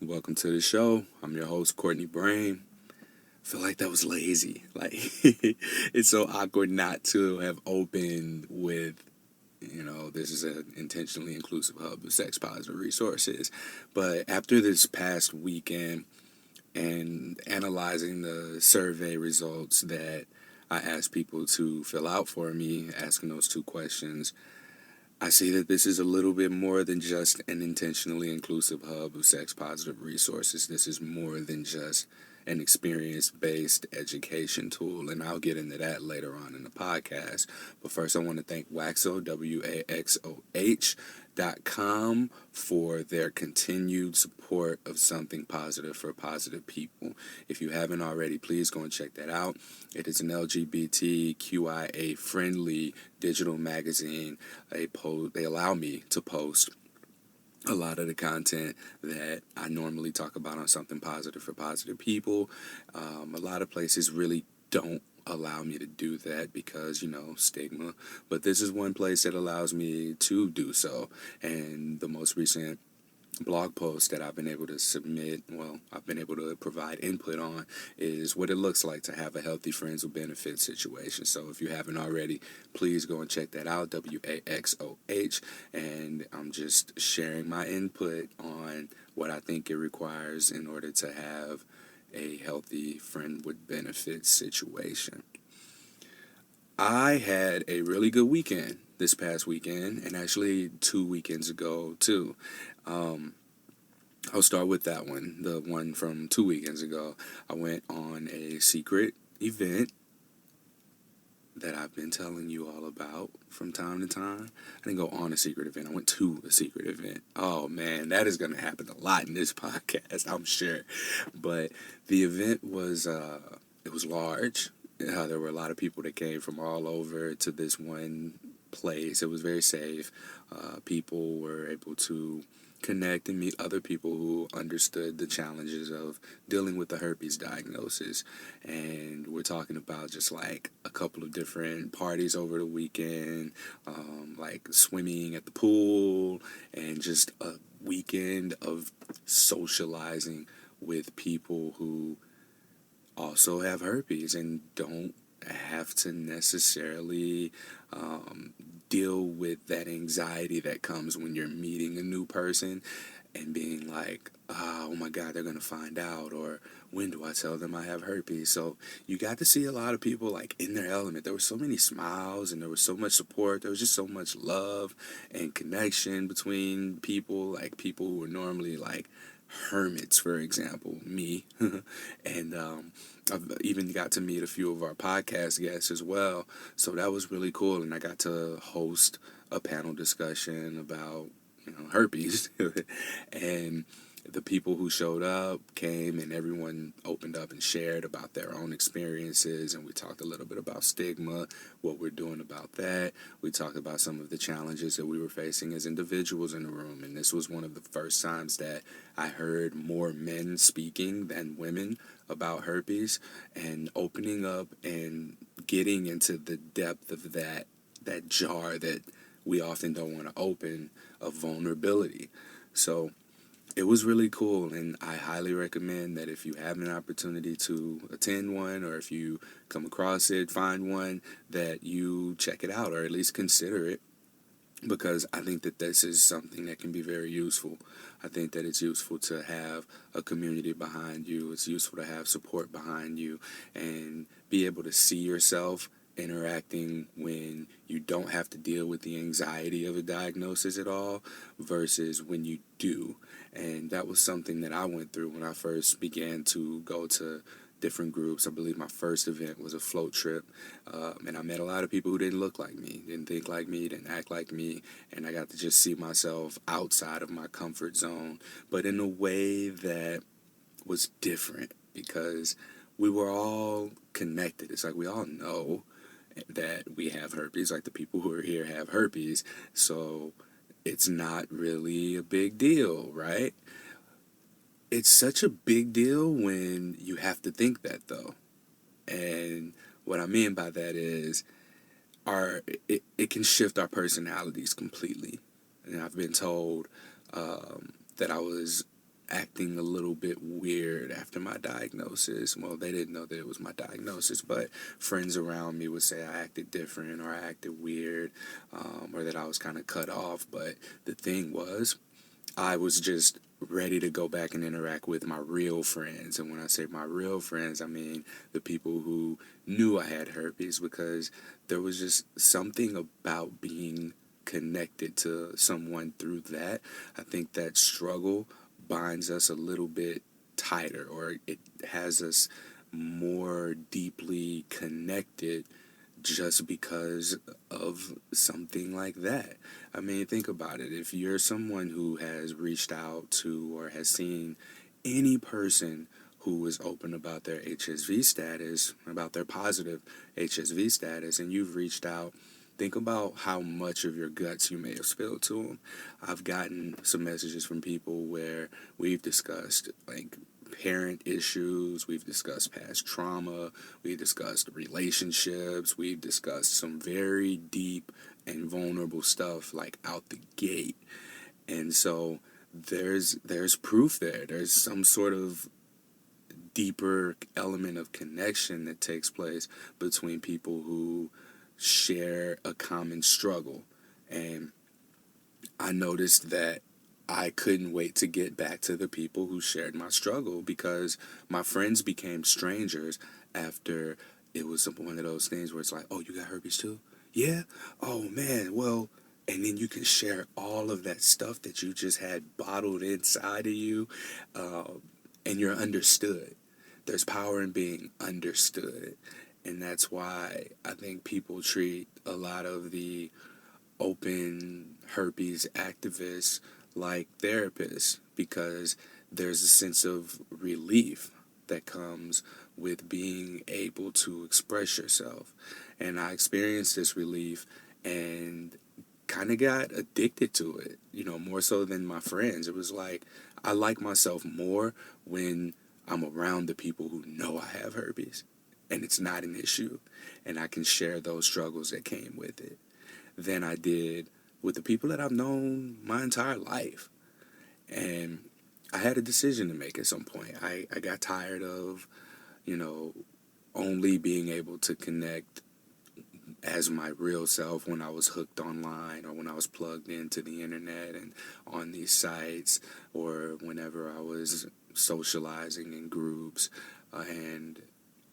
Welcome to the show. I'm your host, Courtney Brain. Feel like that was lazy. Like, it's so awkward not to have opened with, this is an intentionally inclusive hub of sex positive resources. But after this past weekend and analyzing the survey results that I asked people to fill out for me, asking those two questions, I see that this is a little bit more than just an intentionally inclusive hub of sex positive resources. This is more than just an experience based education tool, and I'll get into that later on in the podcast. But first, I want to thank Waxo, WAXOH.com, for their continued support of something positive for positive people. If you haven't already, please go and check that out. It is an LGBTQIA friendly digital magazine. They allow me to post a lot of the content that I normally talk about on something positive for positive people. A lot of places really don't allow me to do that because, stigma. But this is one place that allows me to do so. And the most recent blog post that I've been able to submit, I've been able to provide input on, is what it looks like to have a healthy friends with benefits situation. So if you haven't already, please go and check that out, WAXOH, and I'm just sharing my input on what I think it requires in order to have a healthy friend with benefits situation. I had a really good weekend this past weekend, and actually 2 weekends ago too. I'll start with that one, the one from 2 weekends ago. I went on a secret event that I've been telling you all about from time to time. I didn't go on a secret event. I went to a secret event. Oh, man, that is going to happen a lot in this podcast, I'm sure. But the event was, it was large. There were a lot of people that came from all over to this one place. It was very safe. People were able to connect and meet other people who understood the challenges of dealing with the herpes diagnosis. And we're talking about just like a couple of different parties over the weekend, like swimming at the pool, and just a weekend of socializing with people who also have herpes and don't have to necessarily deal with that anxiety that comes when you're meeting a new person and being like, oh my God, they're going to find out, or when do I tell them I have herpes? So you got to see a lot of people like in their element. There were so many smiles and there was so much support. There was just so much love and connection between people, like people who were normally like hermits, for example, me. And I've even got to meet a few of our podcast guests as well. So that was really cool. And I got to host a panel discussion about, herpes. And the people who showed up came and everyone opened up and shared about their own experiences, and we talked a little bit about stigma, what we're doing about that. We talked about some of the challenges that we were facing as individuals in the room, and this was one of the first times that I heard more men speaking than women about herpes and opening up and getting into the depth of that jar that we often don't want to open, of vulnerability. So it was really cool, and I highly recommend that if you have an opportunity to attend one, or if you come across it, find one, that you check it out, or at least consider it, because I think that this is something that can be very useful. I think that it's useful to have a community behind you. It's useful to have support behind you and be able to see yourself interacting when you don't have to deal with the anxiety of a diagnosis at all versus when you do. And that was something that I went through when I first began to go to different groups. I believe my first event was a float trip, and I met a lot of people who didn't look like me, didn't think like me, didn't act like me, and I got to just see myself outside of my comfort zone, but in a way that was different because we were all connected. It's like we all know that we have herpes, like the people who are here have herpes, so it's not really a big deal, right? It's such a big deal when you have to think that, though. And what I mean by that is it can shift our personalities completely. And I've been told that I was acting a little bit weird after my diagnosis. Well, they didn't know that it was my diagnosis, but friends around me would say I acted different or I acted weird, or that I was kind of cut off. But the thing was, I was just ready to go back and interact with my real friends. And when I say my real friends, I mean the people who knew I had herpes, because there was just something about being connected to someone through that. I think that struggle binds us a little bit tighter, or it has us more deeply connected just because of something like that. I mean, think about it. If you're someone who has reached out to or has seen any person who is open about their HSV status, about their positive HSV status, and you've reached out, think about how much of your guts you may have spilled to them. I've gotten some messages from people where we've discussed, like, parent issues, we've discussed past trauma, we've discussed relationships, we've discussed some very deep and vulnerable stuff, like, out the gate. And so there's proof there. There's some sort of deeper element of connection that takes place between people who share a common struggle. And I noticed that I couldn't wait to get back to the people who shared my struggle, because my friends became strangers after it was one of those things where it's like, oh, you got herpes too? Yeah? Oh, man, well, and then you can share all of that stuff that you just had bottled inside of you, and you're understood. There's power in being understood. And that's why I think people treat a lot of the open herpes activists like therapists, because there's a sense of relief that comes with being able to express yourself. And I experienced this relief and kind of got addicted to it, more so than my friends. It was like I like myself more when I'm around the people who know I have herpes and it's not an issue, and I can share those struggles that came with it, than I did with the people that I've known my entire life. And I had a decision to make at some point. I got tired of, only being able to connect as my real self when I was hooked online, or when I was plugged into the internet and on these sites, or whenever I was socializing in groups. And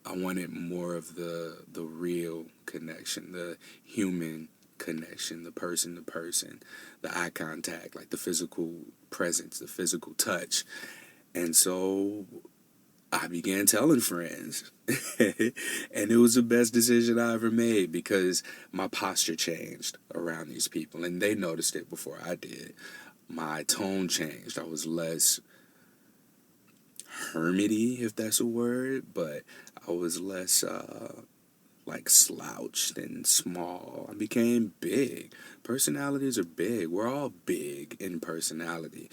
I wanted more of the real connection, the human connection, the person to person, the eye contact, like the physical presence, the physical touch. And so I began telling friends. And it was the best decision I ever made, because my posture changed around these people, and they noticed it before I did. My tone changed. I was less hermity, if that's a word, but I was less like slouched and small. I became big. Personalities are big. We're all big in personality.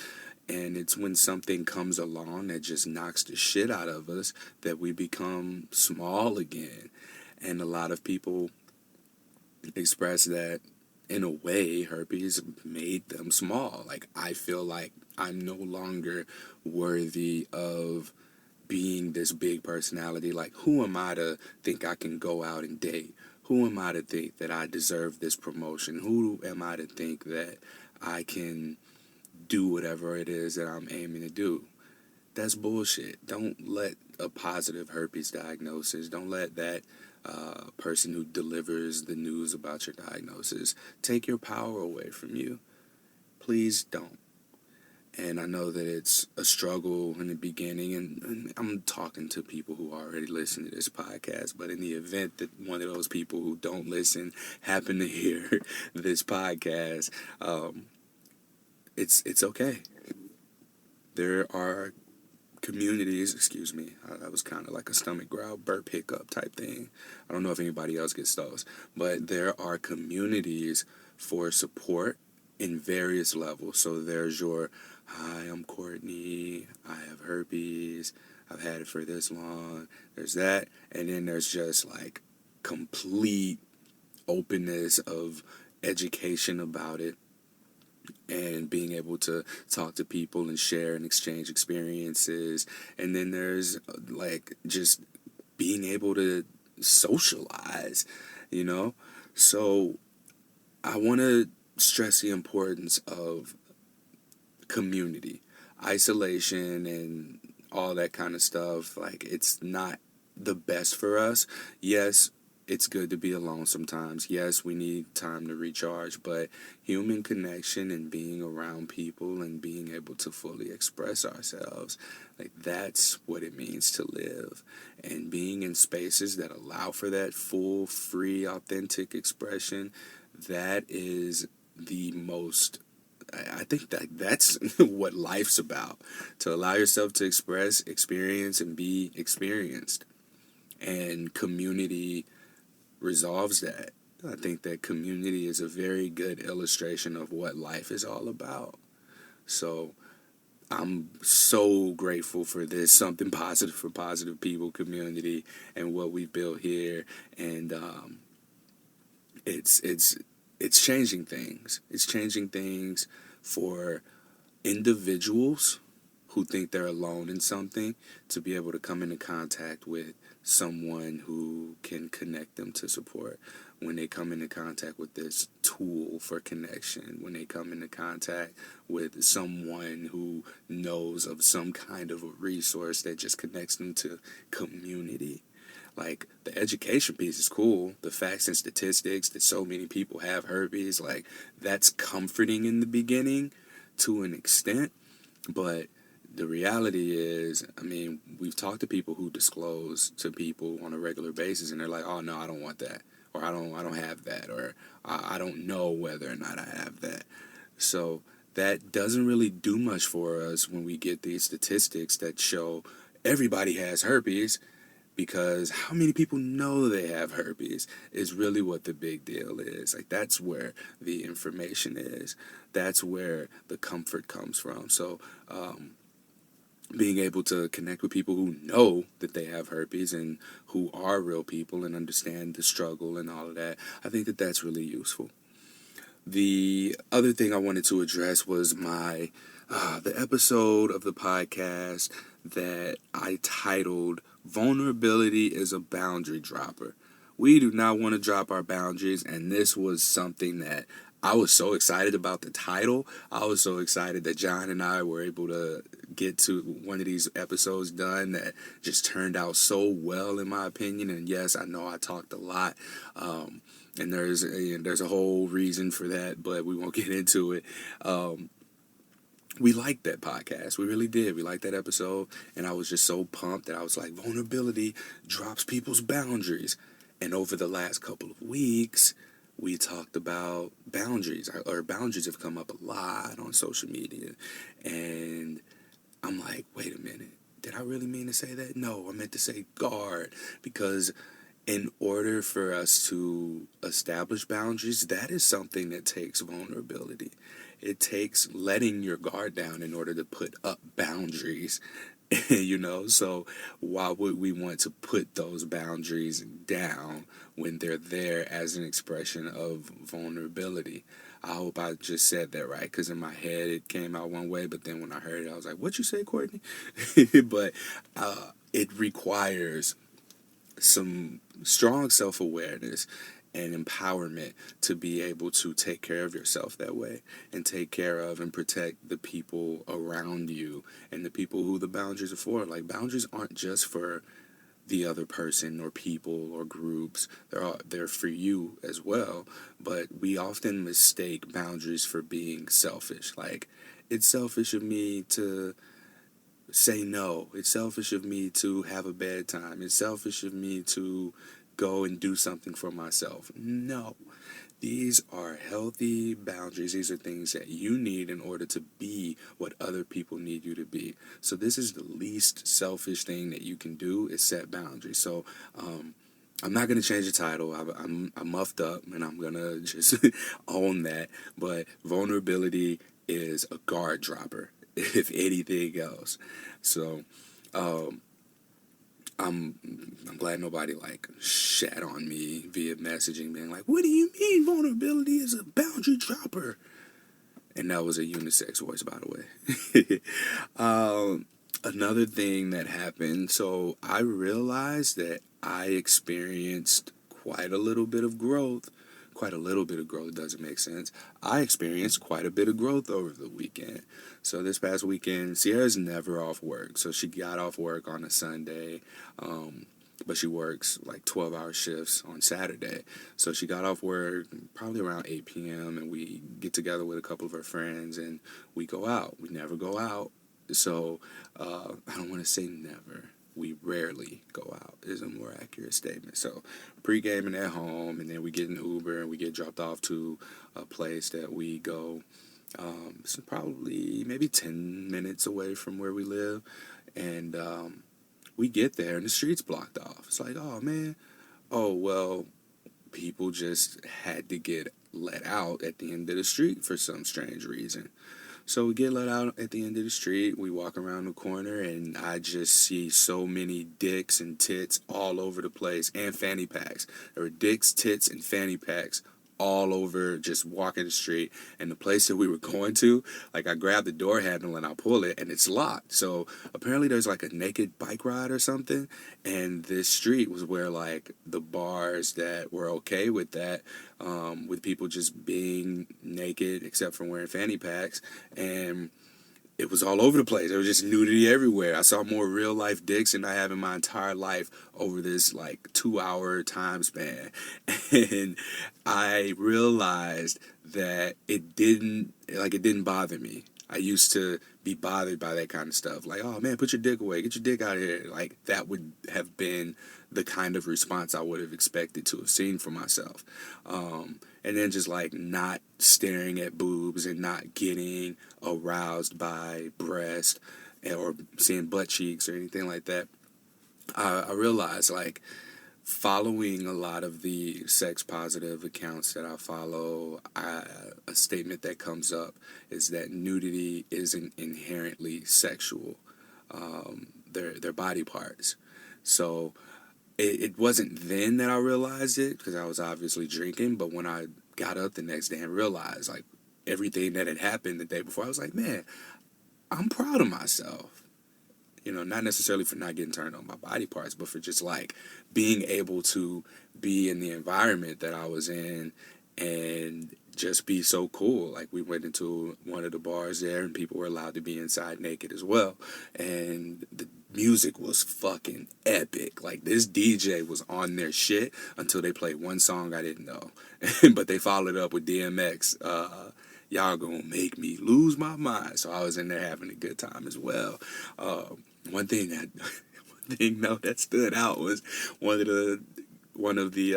And it's when something comes along that just knocks the shit out of us that we become small again. And a lot of people express that, in a way, herpes made them small. Like, I feel like I'm no longer worthy of being this big personality. Like, who am I to think I can go out and date? Who am I to think that I deserve this promotion? Who am I to think that I can do whatever it is that I'm aiming to do? That's bullshit. Don't let a positive herpes diagnosis, don't let that person who delivers the news about your diagnosis take your power away from you. Please don't. And I know that it's a struggle in the beginning, and I'm talking to people who already listen to this podcast, but in the event that one of those people who don't listen happen to hear this podcast, it's okay. There are communities, excuse me, that was kind of like a stomach growl, burp hiccup type thing. I don't know if anybody else gets those, but there are communities for support in various levels. So there's your, hi, I'm Courtney, I have herpes, I've had it for this long. There's that, and then there's just like complete openness of education about it. and being able to talk to people and share and exchange experiences. And then there's like just being able to socialize, you know? So I want to stress the importance of community. Isolation and all that kind of stuff, like, it's not the best for us. Yes, it's good to be alone sometimes. Yes, we need time to recharge, but human connection and being around people and being able to fully express ourselves, like, that's what it means to live. And being in spaces that allow for that full, free, authentic expression, that is the most, I think that that's what life's about, to allow yourself to express, experience, and be experienced. And community resolves that. I think that community is a very good illustration of what life is all about. So I'm so grateful for this Something Positive for Positive People community and what we built here. And it's it's it's changing things. It's changing things for individuals who think they're alone in something to be able to come into contact with someone who can connect them to support. When they come into contact with this tool for connection, when they come into contact with someone who knows of some kind of a resource that just connects them to community. Like, the education piece is cool. The facts and statistics that so many people have herpes, like, that's comforting in the beginning to an extent. But the reality is, I mean, we've talked to people who disclose to people on a regular basis, and they're like, "Oh no, I don't want that," or I don't have that," or I don't know whether or not I have that." So that doesn't really do much for us when we get these statistics that show everybody has herpes, because how many people know they have herpes is really what the big deal is. Like, that's where the information is. That's where the comfort comes from. So, being able to connect with people who know that they have herpes and who are real people and understand the struggle and all of that, I think that that's really useful. The other thing I wanted to address was the episode of the podcast that I titled "Vulnerability is a Boundary Dropper." We do not want to drop our boundaries, and this was something that I was so excited about the title. I was so excited that John and I were able to get to one of these episodes done that just turned out so well, in my opinion. And yes, I know I talked a lot, and there's a whole reason for that, but we won't get into it. We liked that podcast. We really did. We liked that episode, and I was just so pumped that I was like, vulnerability drops people's boundaries. And over the last couple of weeks, we talked about boundaries. Our boundaries have come up a lot on social media. And I'm like, wait a minute. Did I really mean to say that? No, I meant to say guard. Because in order for us to establish boundaries, that is something that takes vulnerability. It takes letting your guard down in order to put up boundaries. So why would we want to put those boundaries down when they're there as an expression of vulnerability? I hope I just said that right, because in my head it came out one way, but then when I heard it, I was like, "What you say, Courtney?" But it requires some strong self-awareness and empowerment to be able to take care of yourself that way, and take care of and protect the people around you and the people who the boundaries are for. Like, boundaries aren't just for the other person or people or groups. They're for you as well. But we often mistake boundaries for being selfish. Like, it's selfish of me to say no. It's selfish of me to have a bad time. It's selfish of me to go and do something for myself. No. These are healthy boundaries. These are things that you need in order to be what other people need you to be. So this is the least selfish thing that you can do, is set boundaries. So I'm not going to change the title. I'm muffed up, and I'm going to just own that. But vulnerability is a guard dropper, if anything else. So I'm glad nobody shat on me via messaging, being like, "What do you mean vulnerability is a boundary dropper?" And that was a unisex voice, by the way. Another thing that happened, so I realized that I experienced quite a little bit of growth. Quite a little bit of growth doesn't make sense. I experienced quite a bit of growth over the weekend. So this past weekend, Sierra's never off work. So she got off work on a Sunday. But she works like 12-hour shifts on Saturday. So she got off work probably around 8 p.m. and we get together with a couple of her friends and we go out. We never go out. So I don't want to say never. We rarely go out is a more accurate statement. So pre-gaming at home, and then we get an Uber and we get dropped off to a place that we go. It's probably maybe 10 minutes away from where we live. And we get there and the street's blocked off. It's like, oh man, oh well, people just had to get let out at the end of the street for some strange reason. So we get let out at the end of the street. We walk around the corner and I just see so many dicks and tits all over the place, and fanny packs. There were dicks, tits, and fanny packs all over, just walking the street. And the place that we were going to, like, I grabbed the door handle and I pull it and it's locked. So apparently there's like a naked bike ride or something, and this street was where like the bars that were okay with that, with people just being naked except for wearing fanny packs, and it was all over the place. There was just nudity everywhere. I saw more real life dicks than I have in my entire life over this like 2-hour time span. And I realized that it didn't bother me. I used to be bothered by that kind of stuff. Like, oh man, put your dick away. Get your dick out of here. Like, that would have been the kind of response I would have expected to have seen for myself. And then just like not staring at boobs and not getting aroused by breast or seeing butt cheeks or anything like that. I realized like following a lot of the sex positive accounts that I follow, a statement that comes up is that nudity isn't inherently sexual. They're body parts. So it wasn't then that I realized it, because I was obviously drinking, but when I got up the next day and realized like everything that had happened the day before, I was like, man, I'm proud of myself. You know, not necessarily for not getting turned on by body parts, but for just like being able to be in the environment that I was in and just be so cool. Like, we went into one of the bars there and people were allowed to be inside naked as well. And the music was fucking epic. Like, this DJ was on their shit until they played one song I didn't know. But they followed up with DMX, Y'all Gonna Make Me Lose My Mind. So I was in there having a good time as well. One thing that stood out was one of the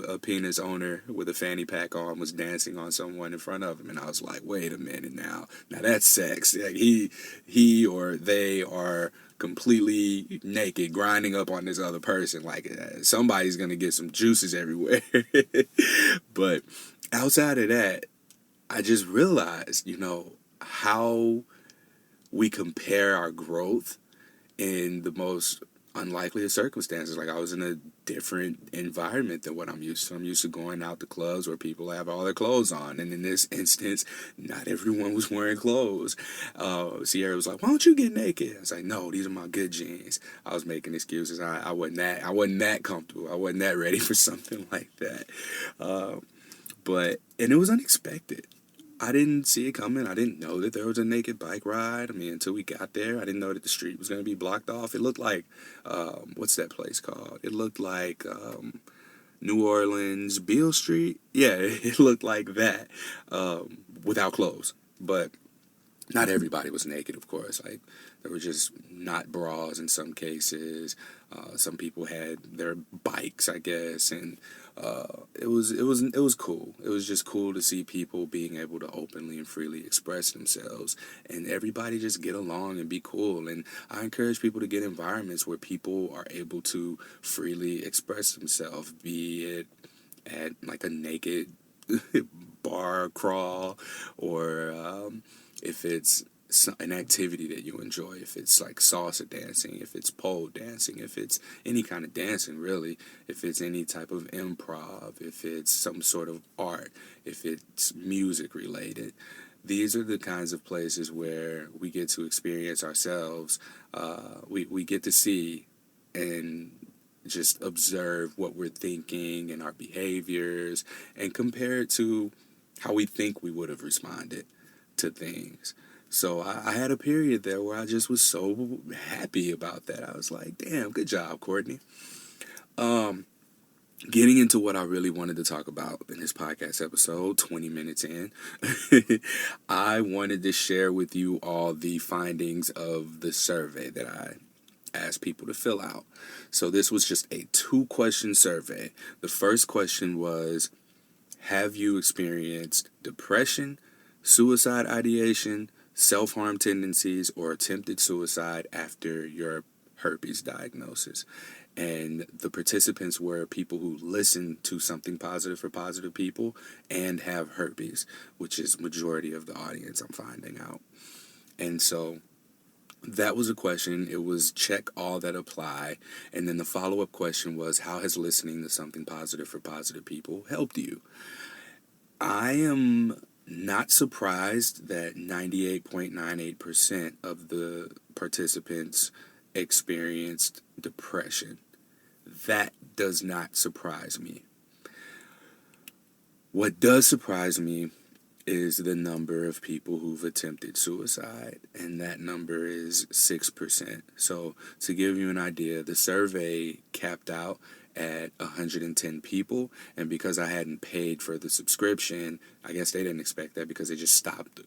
a penis owner with a fanny pack on was dancing on someone in front of him, and I was like, wait a minute, now that's sex. Like, he or they are completely naked grinding up on this other person. Like, somebody's gonna get some juices everywhere. But outside of that, I just realized, how we compare our growth in the most unlikely of circumstances. Like, I was in a different environment than what I'm used to. I'm used to going out to clubs where people have all their clothes on, and in this instance, not everyone was wearing clothes. Sierra was like, "Why don't you get naked?" I was like, "No, these are my good jeans." I was making excuses. I wasn't that comfortable. I wasn't that ready for something like that. And it was unexpected. I didn't see it coming. I didn't know that there was a naked bike ride. I mean, until we got there, I didn't know that the street was going to be blocked off. It looked like, what's that place called? It looked like New Orleans, Beale Street. Yeah, it looked like that, without clothes. But not everybody was naked, of course. Like, there were just not bras in some cases. Some people had their bikes, I guess, and it was cool. It was just cool to see people being able to openly and freely express themselves, and everybody just get along and be cool. And I encourage people to get environments where people are able to freely express themselves, be it at like a naked bar crawl, or if it's an activity that you enjoy, if it's like salsa dancing, if it's pole dancing, if it's any kind of dancing really, if it's any type of improv, if it's some sort of art, if it's music related. these are the kinds of places where we get to experience ourselves. We get to see and just observe what we're thinking and our behaviors and compare it to how we think we would have responded to things. So I had a period there where I just was so happy about that. I was like, damn, good job, Courtney. Getting into what I really wanted to talk about in this podcast episode, 20 minutes in, I wanted to share with you all the findings of the survey that I asked people to fill out. So this was just a 2-question survey. The first question was, have you experienced depression, suicide ideation, self-harm tendencies, or attempted suicide after your herpes diagnosis? And the participants were people who listen to Something Positive for Positive People and have herpes, which is majority of the audience, I'm finding out. And so that was a question. It was check all that apply. And then the follow-up question was, how has listening to Something Positive for Positive People helped you? I am not surprised that 98.98% of the participants experienced depression. That does not surprise me. What does surprise me is the number of people who've attempted suicide, and that number is 6%. So to give you an idea, the survey capped out at 110 people, and because I hadn't paid for the subscription, I guess they didn't expect that because they just stopped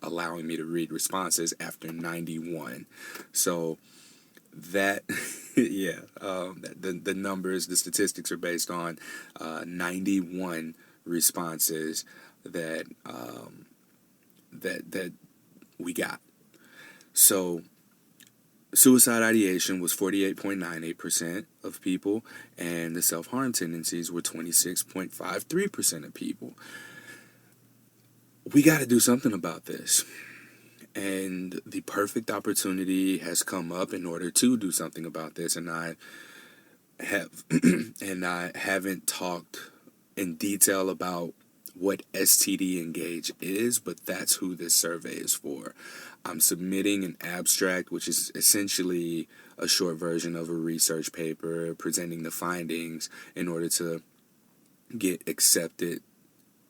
allowing me to read responses after 91. So that the numbers, the statistics are based on 91 responses that we got. So suicide ideation was 48.98% of people, and the self-harm tendencies were 26.53% of people. We got to do something about this. And the perfect opportunity has come up in order to do something about this, and I haven't talked in detail about what STD Engage is, but that's who this survey is for. I'm submitting an abstract, which is essentially a short version of a research paper presenting the findings in order to get accepted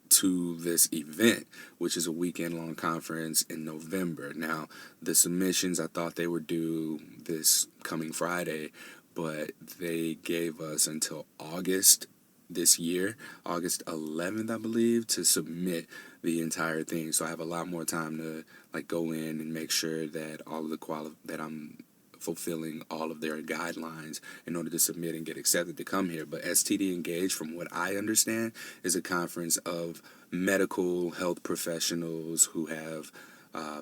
to this event, which is a weekend-long conference in November. Now, the submissions, I thought they were due this coming Friday, but they gave us until August this year, August 11th, I believe, to submit the entire thing. So I have a lot more time to go in and make sure that all of the that I'm fulfilling all of their guidelines in order to submit and get accepted to come here. But STD Engage, from what I understand, is a conference of medical health professionals who have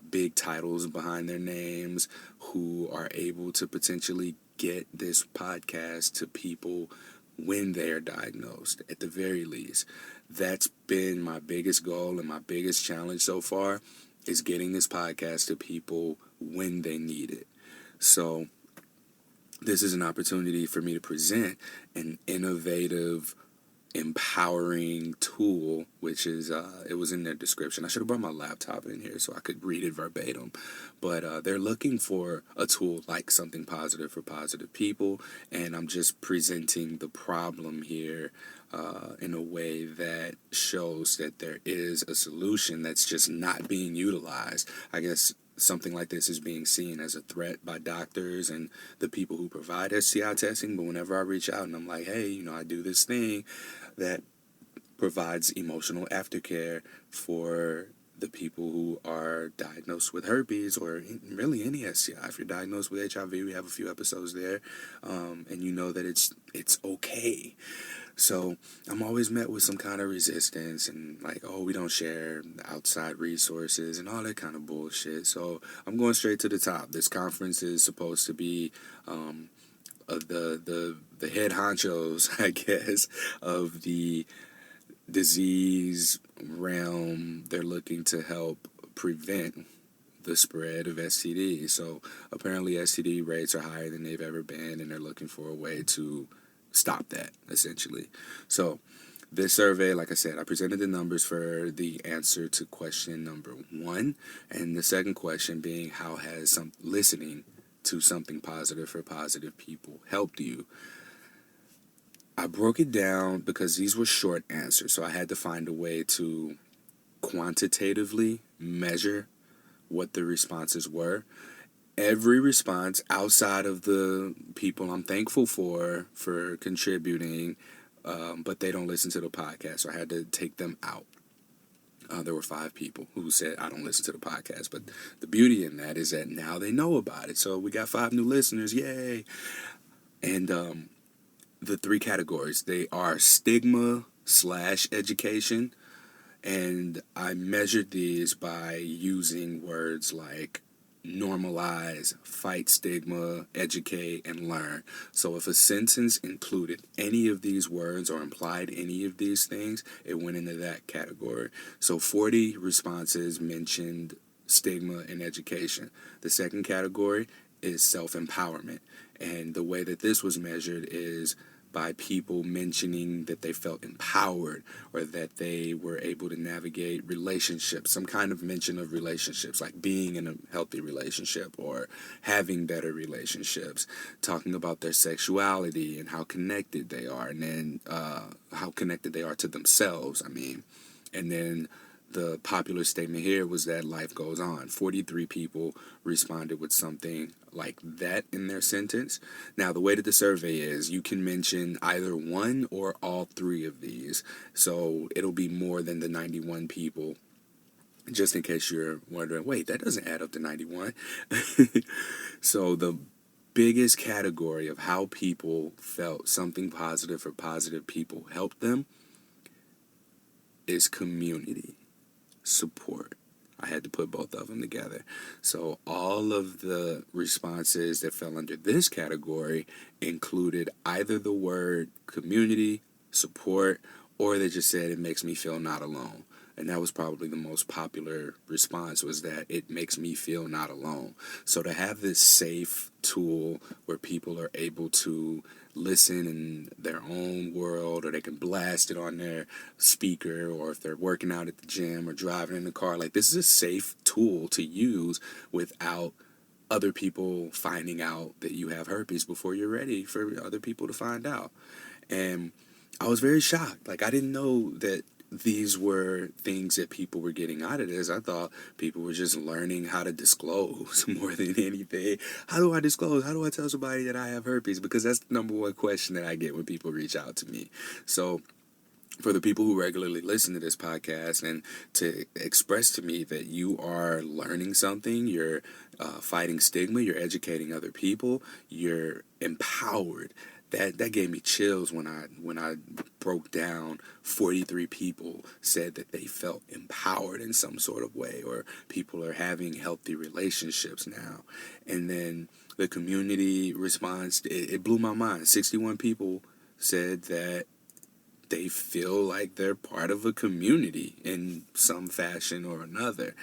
big titles behind their names, who are able to potentially get this podcast to people when they are diagnosed, at the very least. That's been my biggest goal and my biggest challenge so far, is getting this podcast to people when they need it. So this is an opportunity for me to present an innovative, empowering tool, which is, it was in their description. I should have brought my laptop in here so I could read it verbatim. But they're looking for a tool like Something Positive for Positive People, and I'm just presenting the problem here in a way that shows that there is a solution that's just not being utilized. I guess something like this is being seen as a threat by doctors and the people who provide STI testing, but whenever I reach out and I'm like, hey, I do this thing that provides emotional aftercare for the people who are diagnosed with herpes, or really any STI. If you're diagnosed with HIV, we have a few episodes there, and you know that it's okay. So I'm always met with some kind of resistance and we don't share outside resources and all that kind of bullshit. So I'm going straight to the top. This conference is supposed to be the head honchos, I guess, of the disease realm. They're looking to help prevent the spread of STD. So apparently STD rates are higher than they've ever been, and they're looking for a way to stop that, essentially. So This survey, like I said, I presented the numbers for the answer to question number 1, and the second question being, how has listening to something positive for positive people helped you? I broke it down because these were short answers, so I had to find a way to quantitatively measure what the responses were. Every response outside of the people I'm thankful for contributing, but they don't listen to the podcast, so I had to take them out. There were 5 people who said, I don't listen to the podcast, but the beauty in that is that now they know about it. So we got 5 new listeners, yay! And the 3 categories, they are stigma/education, and I measured these by using words like normalize, fight stigma, educate, and learn. So if a sentence included any of these words or implied any of these things, it went into that category. So 40 responses mentioned stigma and education. The second category is self-empowerment. And the way that this was measured is by people mentioning that they felt empowered or that they were able to navigate relationships, some kind of mention of relationships, like being in a healthy relationship or having better relationships, talking about their sexuality and how connected they are, and then how connected they are to themselves, and then the popular statement here was that life goes on. 43 people responded with something like that in their sentence. Now, the way that the survey is, you can mention either one or all 3 of these. So it'll be more than the 91 people, just in case you're wondering, wait, that doesn't add up to 91. So the biggest category of how people felt something positive for positive people helped them is community support. I had to put both of them together. So all of the responses that fell under this category included either the word community, support, or they just said it makes me feel not alone. And that was probably the most popular response, was that it makes me feel not alone. So to have this safe tool where people are able to listen in their own world, or they can blast it on their speaker, or if they're working out at the gym or driving in the car, like, this is a safe tool to use without other people finding out that you have herpes before you're ready for other people to find out. And I was very shocked. Like, I didn't know that these were things that people were getting out of this. I thought people were just learning how to disclose more than anything. How do I disclose? How do I tell somebody that I have herpes? Because that's the number one question that I get when people reach out to me. So for the people who regularly listen to this podcast and to express to me that you are learning something, you're fighting stigma, you're educating other people, you're empowered. That gave me chills when I broke down 43 people said that they felt empowered in some sort of way, or people are having healthy relationships now. And then the community response, it blew my mind. 61 people said that they feel like they're part of a community in some fashion or another.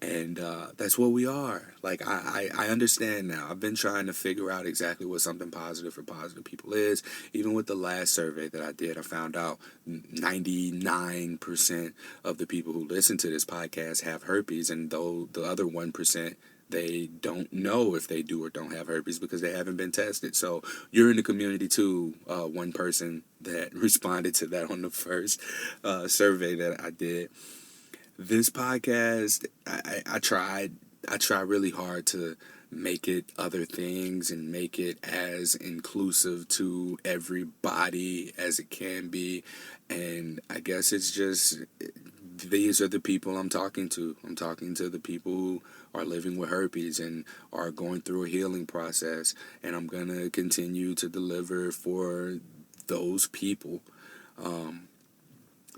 And that's what we are. Like, I understand now. I've been trying to figure out exactly what something positive for positive people is. Even with the last survey that I did, I found out 99% of the people who listen to this podcast have herpes. And though the other 1%, they don't know if they do or don't have herpes because they haven't been tested. So you're in the community too. One person that responded to that on the first survey that I did. This podcast, I try really hard to make it other things and make it as inclusive to everybody as it can be. And I guess it's just, these are the people I'm talking to. I'm talking to the people who are living with herpes and are going through a healing process. And I'm going to continue to deliver for those people.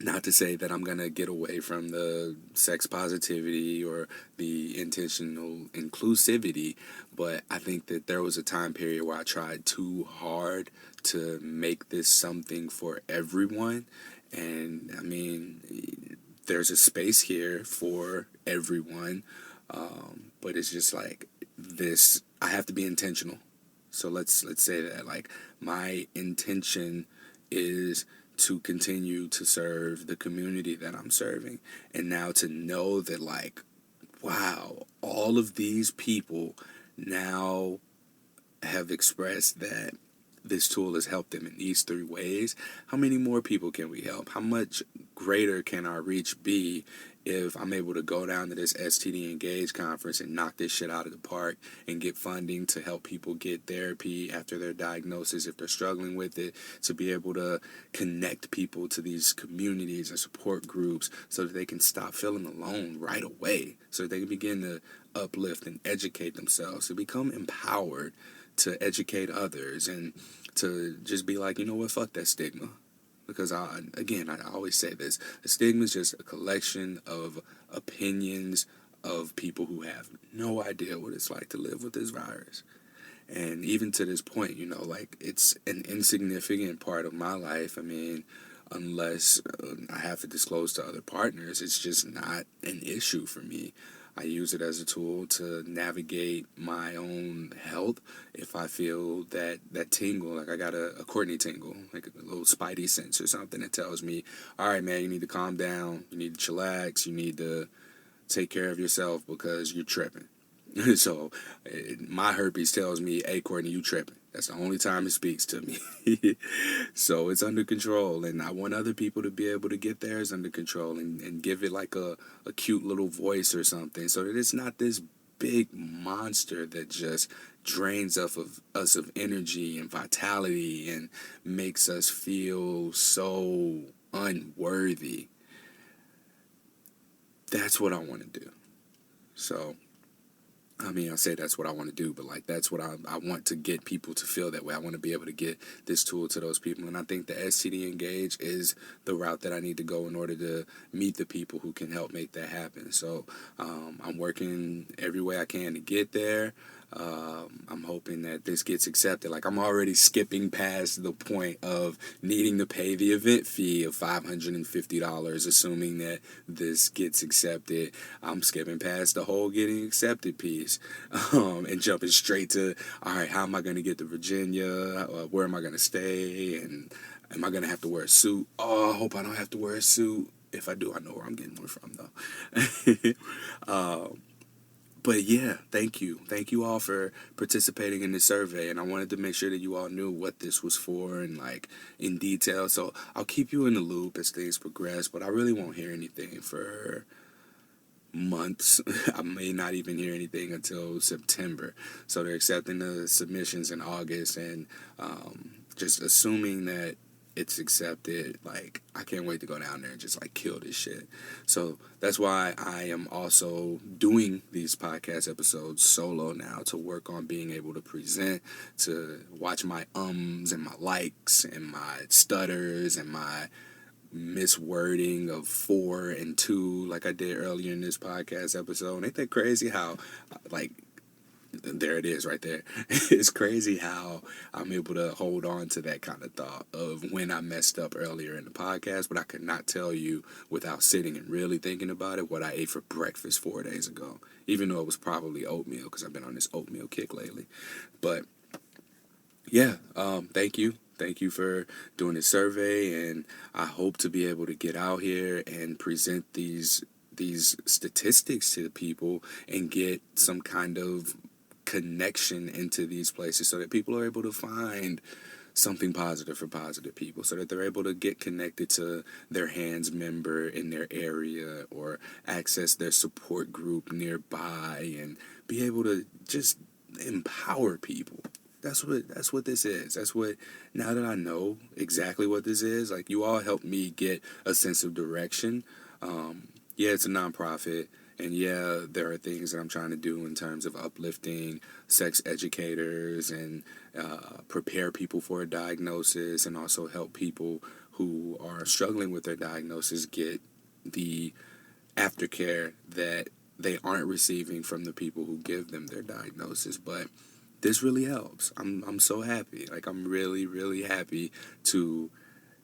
Not to say that I'm going to get away from the sex positivity or the intentional inclusivity, but I think that there was a time period where I tried too hard to make this something for everyone. And I mean, there's a space here for everyone, but it's just like this, I have to be intentional. So let's say that, like, my intention is to continue to serve the community that I'm serving. And now to know that, like, wow, all of these people now have expressed that this tool has helped them in these 3 ways. How many more people can we help? How much greater can our reach be if I'm able to go down to this STD Engage conference and knock this shit out of the park and get funding to help people get therapy after their diagnosis if they're struggling with it, to be able to connect people to these communities and support groups so that they can stop feeling alone right away, so that they can begin to uplift and educate themselves, to become empowered to educate others, and to just be like, you know what, fuck that stigma. Because I always say this: a stigma is just a collection of opinions of people who have no idea what it's like to live with this virus. And even to this point, you know, like, it's an insignificant part of my life. I mean, unless I have to disclose to other partners, it's just not an issue for me. I use it as a tool to navigate my own health. If I feel that tingle, like I got a Courtney tingle, like a little spidey sense or something that tells me, all right, man, you need to calm down, you need to chillax, you need to take care of yourself because you're tripping. So my herpes tells me, hey, Courtney, you tripping. That's the only time it speaks to me. So it's under control, and I want other people to be able to get theirs under control and give it like a cute little voice or something, so that it's not this big monster that just drains us of energy and vitality and makes us feel so unworthy. That's what I want to do. So, I mean, I say that's what I want to do, but like, that's what I want to get people to feel that way. I want to be able to get this tool to those people. And I think the STD Engage is the route that I need to go in order to meet the people who can help make that happen. So I'm working every way I can to get there. I'm hoping that this gets accepted. Like, I'm already skipping past the point of needing to pay the event fee of $550, assuming that this gets accepted. I'm skipping past the whole getting accepted piece, and jumping straight to, all right, how am I going to get to Virginia? Where am I going to stay? And am I going to have to wear a suit? Oh, I hope I don't have to wear a suit. If I do, I know where I'm getting one from, though. But yeah, thank you. Thank you all for participating in this survey. And I wanted to make sure that you all knew what this was for, and like in detail. So I'll keep you in the loop as things progress, but I really won't hear anything for months. I may not even hear anything until September. So they're accepting the submissions in August, and just assuming that it's accepted, like, I can't wait to go down there and just like kill this shit. So that's why I am also doing these podcast episodes solo now, to work on being able to present, to watch my ums and my likes and my stutters and my miswording of 4 and 2 like I did earlier in this podcast episode. Ain't that crazy how, like, there it is right there. It's crazy how I'm able to hold on to that kind of thought of when I messed up earlier in the podcast, but I could not tell you without sitting and really thinking about it what I ate for breakfast 4 days ago, even though it was probably oatmeal, because I've been on this oatmeal kick lately. But yeah, thank you. Thank you for doing this survey, and I hope to be able to get out here and present these statistics to the people and get some kind of connection into these places, so that people are able to find something positive for positive people, so that they're able to get connected to their hands member in their area, or access their support group nearby, and be able to just empower people. That's what this is. That's what, now that I know exactly what this is, like, you all helped me get a sense of direction. Yeah, it's a nonprofit, and yeah, there are things that I'm trying to do in terms of uplifting sex educators and prepare people for a diagnosis, and also help people who are struggling with their diagnosis get the aftercare that they aren't receiving from the people who give them their diagnosis. But this really helps. I'm so happy. Like, I'm really, really happy to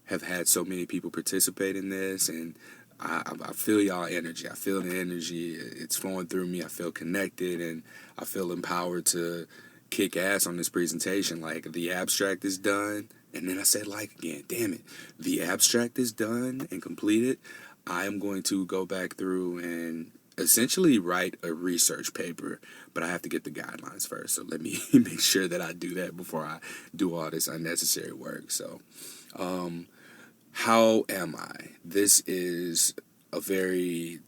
have had so many people participate in this, and I feel y'all energy. I feel the energy. It's flowing through me. I feel connected, and I feel empowered to kick ass on this presentation. Like, the abstract is done. And then I said, like, again, damn it, the abstract is done and completed. I am going to go back through and essentially write a research paper, but I have to get the guidelines first. So let me make sure that I do that before I do all this unnecessary work. So, how am I? This is a very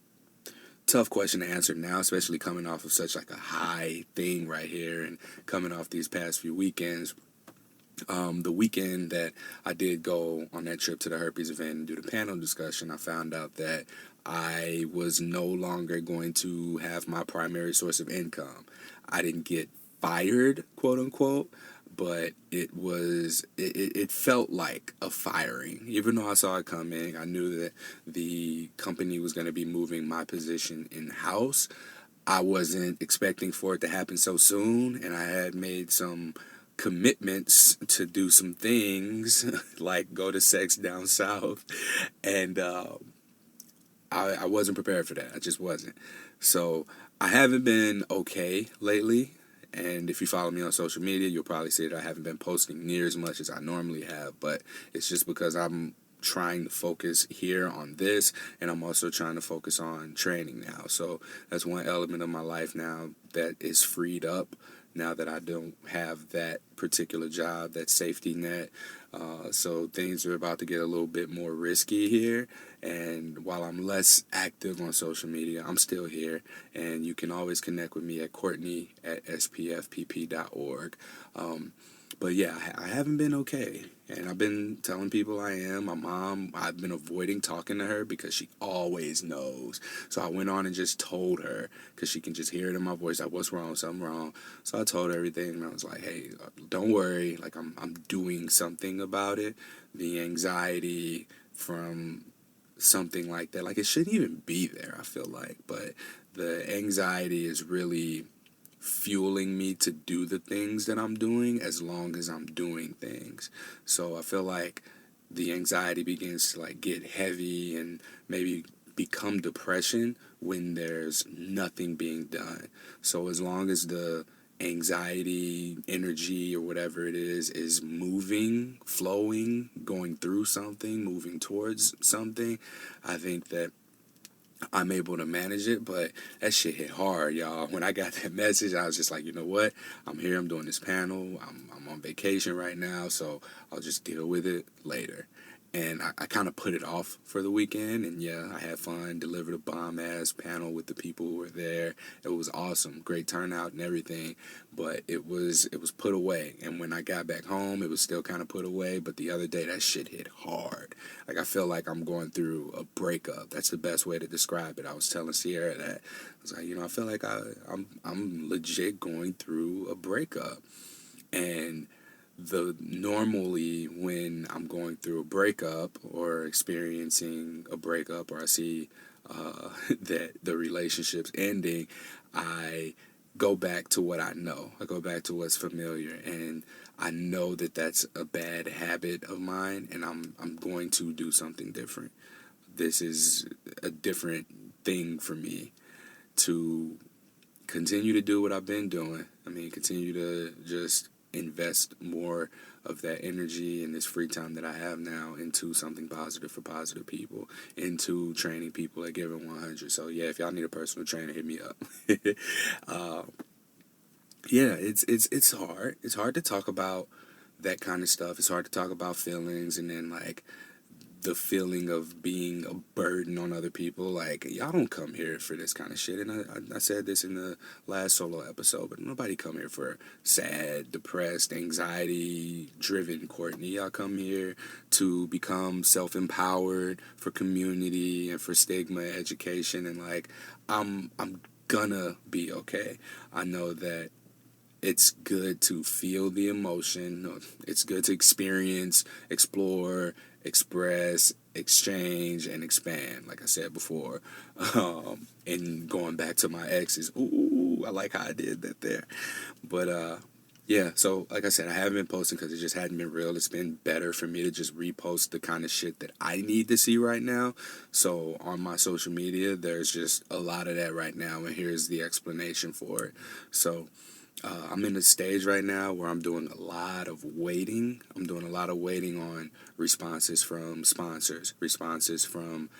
tough question to answer now, especially coming off of such like a high thing right here and coming off these past few weekends. The weekend that I did go on that trip to the herpes event and do the panel discussion, I found out that I was no longer going to have my primary source of income. I didn't get fired, quote unquote, but it felt like a firing. Even though I saw it coming, I knew that the company was going to be moving my position in-house. I wasn't expecting for it to happen so soon, and I had made some commitments to do some things like go to sex down south, and I wasn't prepared for that. I just wasn't. So I haven't been okay lately, and if you follow me on social media, you'll probably see that I haven't been posting near as much as I normally have, but it's just because I'm trying to focus here on this, and I'm also trying to focus on training now. So that's one element of my life now that is freed up now that I don't have that particular job, that safety net. So things are about to get a little bit more risky here. And while I'm less active on social media, I'm still here. And you can always connect with me at Courtney@spfpp.org. But yeah, I haven't been okay. And I've been telling people I am. My mom, I've been avoiding talking to her because she always knows. So I went on and just told her, because she can just hear it in my voice, like, what's wrong, something wrong. So I told her everything, and I was like, hey, don't worry. Like, I'm doing something about it. The anxiety from something like that, like, it shouldn't even be there, I feel like. But the anxiety is really fueling me to do the things that I'm doing as long as I'm doing things. So I feel like the anxiety begins to like get heavy and maybe become depression when there's nothing being done. So as long as the anxiety, energy, or whatever it is moving, flowing, going through something, moving towards something, I think that I'm able to manage it. But that shit hit hard, y'all. When I got that message, I was just like, you know what? I'm here. I'm doing this panel. I'm on vacation right now, so I'll just deal with it later. And I kind of put it off for the weekend, and yeah, I had fun, delivered a bomb-ass panel with the people who were there. It was awesome, great turnout and everything, but it was put away. And when I got back home, it was still kind of put away, but the other day, that shit hit hard. Like, I feel like I'm going through a breakup. That's the best way to describe it. I was telling Sierra that. I was like, I feel like I'm legit going through a breakup. And normally when I'm going through a breakup or experiencing a breakup, or I see that the relationship's ending, I go back to what I know. I go back to what's familiar, and I know that that's a bad habit of mine, and I'm going to do something different. This is a different thing for me to continue to do what I've been doing. I mean, continue to just invest more of that energy and this free time that I have now into something positive for positive people, into training people at Given 100. So yeah, if y'all need a personal trainer, hit me up. Yeah, it's hard. It's hard to talk about that kind of stuff. It's hard to talk about feelings, and then like the feeling of being a burden on other people. Like, y'all don't come here for this kind of shit. And I said this in the last solo episode, but nobody come here for sad, depressed, anxiety-driven Courtney. Y'all come here to become self-empowered, for community and for stigma education. And like, I'm gonna be okay. I know that it's good to feel the emotion. It's good to experience, explore, express, exchange, and expand, like I said before. And going back to my exes, ooh, I like how I did that there. But yeah, so like I said, I haven't been posting because it just hadn't been real. It's been better for me to just repost the kind of shit that I need to see right now. So on my social media, there's just a lot of that right now, and here's the explanation for it. So I'm in a stage right now where I'm doing a lot of waiting. I'm doing a lot of waiting on responses from sponsors, responses from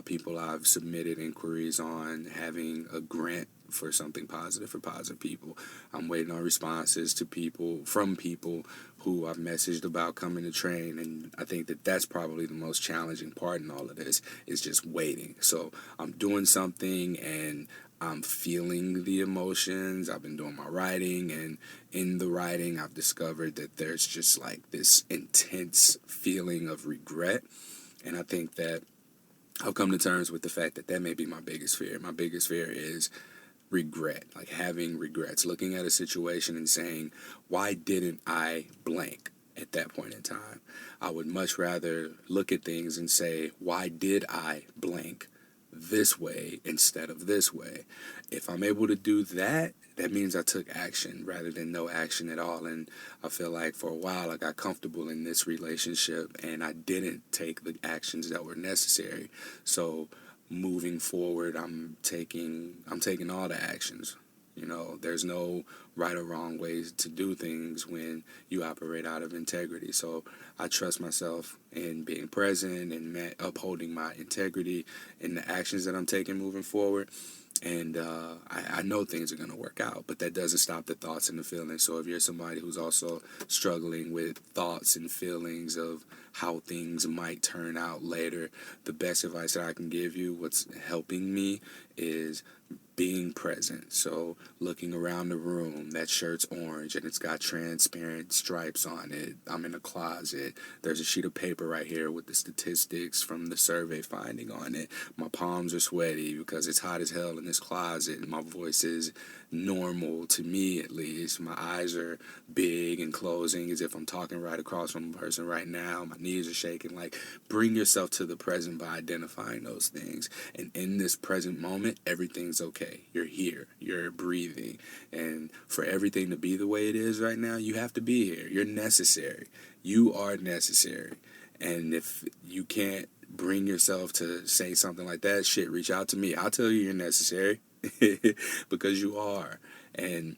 people I've submitted inquiries on having a grant for something positive for positive people. I'm waiting on responses to people from people who I've messaged about coming to train, and I think that that's probably the most challenging part in all of this is just waiting. So I'm doing something and I'm feeling the emotions. I've been doing my writing, and in the writing, I've discovered that there's just like this intense feeling of regret. And I think that I've come to terms with the fact that that may be my biggest fear. My biggest fear is regret, like having regrets, looking at a situation and saying, why didn't I blank at that point in time? I would much rather look at things and say, why did I blank this way instead of this way? If I'm able to do that, that means I took action rather than no action at all. And I feel like for a while I got comfortable in this relationship and I didn't take the actions that were necessary. So moving forward, I'm taking all the actions. You know, there's no right or wrong ways to do things when you operate out of integrity. So I trust myself in being present and upholding my integrity in the actions that I'm taking moving forward. And I know things are going to work out, but that doesn't stop the thoughts and the feelings. So if you're somebody who's also struggling with thoughts and feelings of how things might turn out later, the best advice that I can give you, what's helping me, is being present. So looking around the room, that shirt's orange and it's got transparent stripes on it. I'm in a closet. There's a sheet of paper right here with the statistics from the survey finding on it. My palms are sweaty because it's hot as hell in this closet, and my voice is normal to me at least. My eyes are big and closing as if I'm talking right across from a person right now. My knees are shaking. Like, bring yourself to the present by identifying those things. And in this present moment, everything's okay. You're here. You're breathing. And for everything to be the way it is right now, you have to be here. You're necessary. You are necessary. And if you can't bring yourself to say something like that, shit, reach out to me. I'll tell you you're necessary because you are. And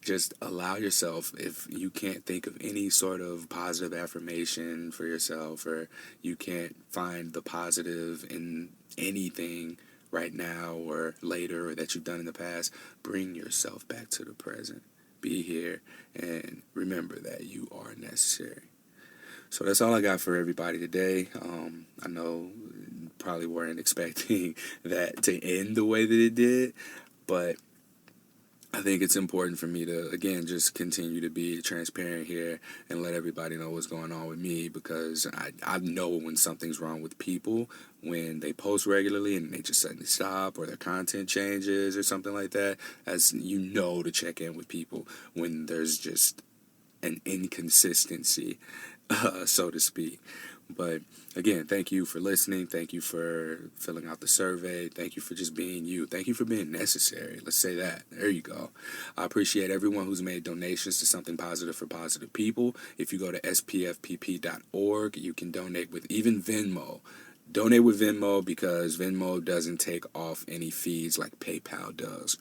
just allow yourself, if you can't think of any sort of positive affirmation for yourself, or you can't find the positive in anything right now or later or that you've done in the past, bring yourself back to the present. Be here and remember that you are necessary. So that's all I got for everybody today. I know probably weren't expecting that to end the way that it did, but I think it's important for me to, again, just continue to be transparent here and let everybody know what's going on with me, because I know when something's wrong with people when they post regularly and they just suddenly stop or their content changes or something like that. As you know, to check in with people when there's just an inconsistency, so to speak. But again, thank you for listening. Thank you for filling out the survey. Thank you for just being you. Thank you for being necessary. Let's say that. There you go. I appreciate everyone who's made donations to Something Positive for Positive People. If you go to spfpp.org, you can donate with even Venmo. Donate with Venmo because Venmo doesn't take off any fees like PayPal does.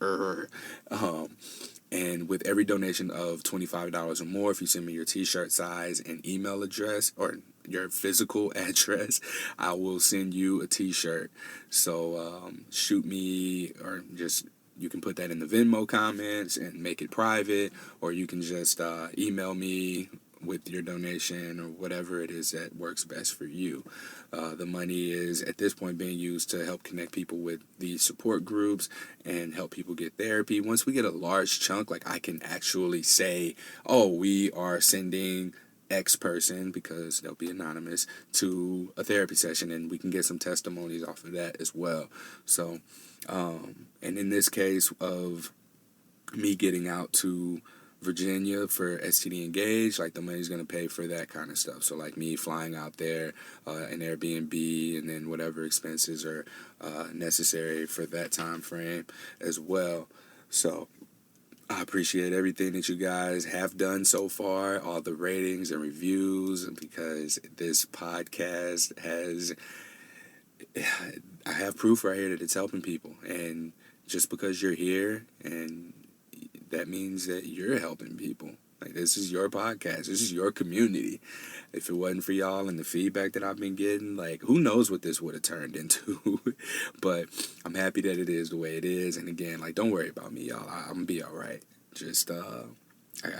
And with every donation of $25 or more, if you send me your t-shirt size and email address or your physical address, I will send you a t-shirt. So shoot me, or just, you can put that in the Venmo comments and make it private, or you can just email me with your donation or whatever it is that works best for you. The money is at this point being used to help connect people with these support groups and help people get therapy. Once we get a large chunk, like I can actually say, oh, we are sending X person, because they'll be anonymous, to a therapy session, and we can get some testimonies off of that as well. So, and in this case of me getting out to Virginia for STD Engage, like the money's going to pay for that kind of stuff. So like me flying out there, an Airbnb, and then whatever expenses are necessary for that time frame as well. So I appreciate everything that you guys have done so far, all the ratings and reviews, because this podcast has, I have proof right here that it's helping people. And just because you're here and that means that you're helping people. Like, this is your podcast. This is your community. If it wasn't for y'all and the feedback that I've been getting, like, who knows what this would have turned into. But I'm happy that it is the way it is. And again, like, don't worry about me, y'all. I'm going to be all right. Just,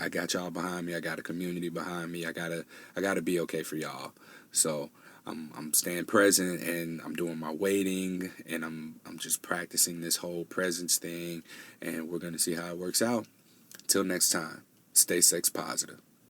I got y'all behind me. I got a community behind me. I gotta be okay for y'all. So I'm staying present, and I'm doing my waiting, and I'm just practicing this whole presence thing, and we're gonna see how it works out. Till next time, stay sex positive.